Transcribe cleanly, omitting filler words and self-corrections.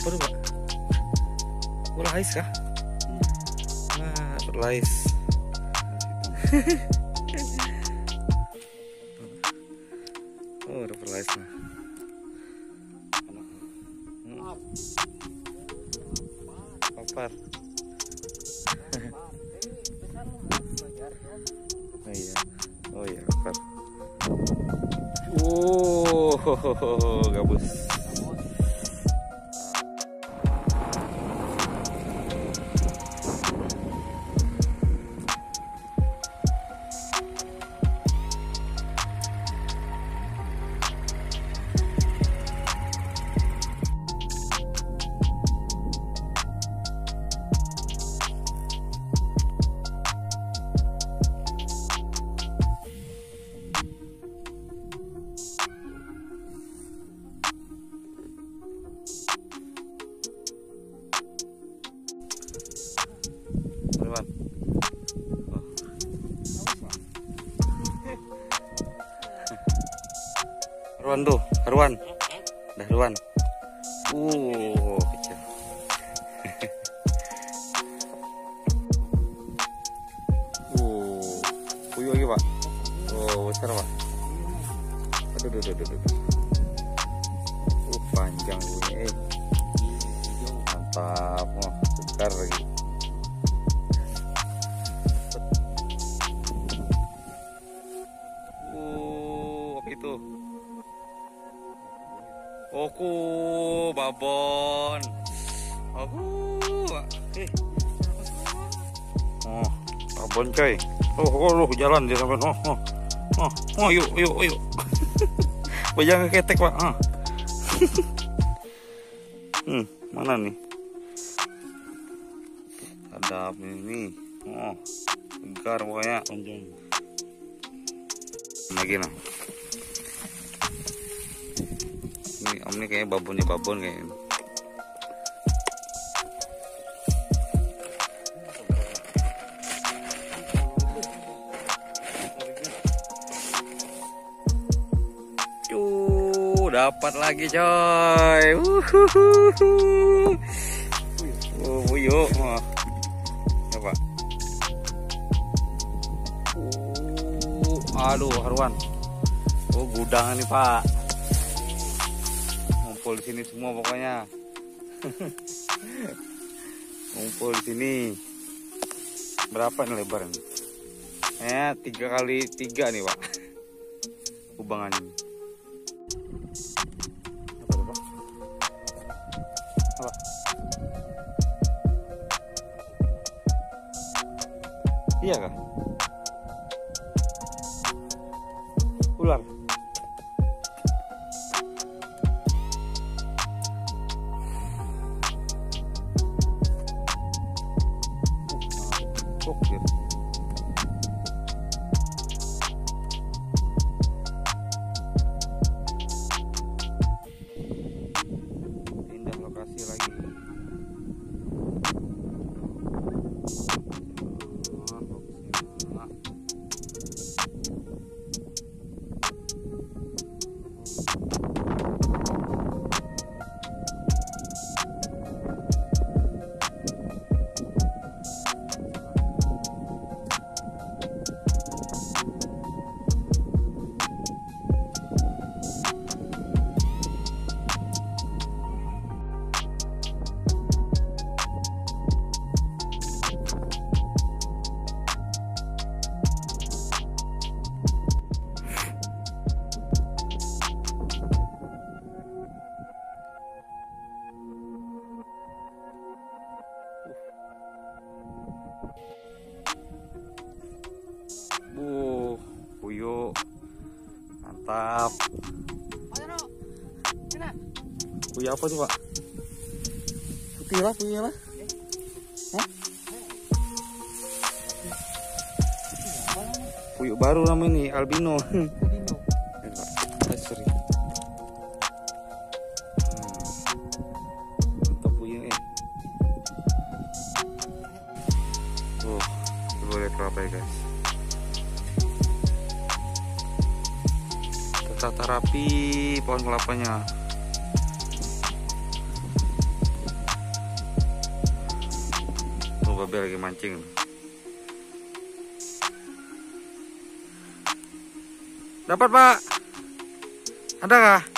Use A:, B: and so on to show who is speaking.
A: Apa tuh, Pak? Berlais kah? Nah, berlais. Oh, udah berlais nih. Papar. Oh iya. Oh iya, papar. Gabus. Haruan tuh, haruan. Dah haruan. Kecil. Puyuh lagi, Pak. Oh, besar, Pak. Aduh. Panjang gue. Mantap. Oh, segar lagi. Itu. Oku, babon. Oh, babon coy. Oh, jalan dia sampai. Yuk. Jangan ketek, Pak. Mana nih? Ada ini. Oh, segar pokoknya. Lagi nah. Ini om ini kayaknya babon kayaknya. Dapat lagi coy. Puyuh. Coba. Aduh, haruan. Gudang nih, Pak. Ngumpul di sini semua pokoknya. Ngumpul di sini. Berapa nih lebarnya? 3x3 nih, Pak. Kubangannya. Apa? Iya kah? Ular. Pindah lokasi lagi. Puyuh. Mantap. Puyuh apa tuh, Pak? Putih lah. Puyuh baru namanya nih, albino. Sorry. Mantap puyuh. Boleh kelapa ya, guys. Tertata rapi pohon kelapanya. babe lagi mancing. Dapat, Pak? Ada kah?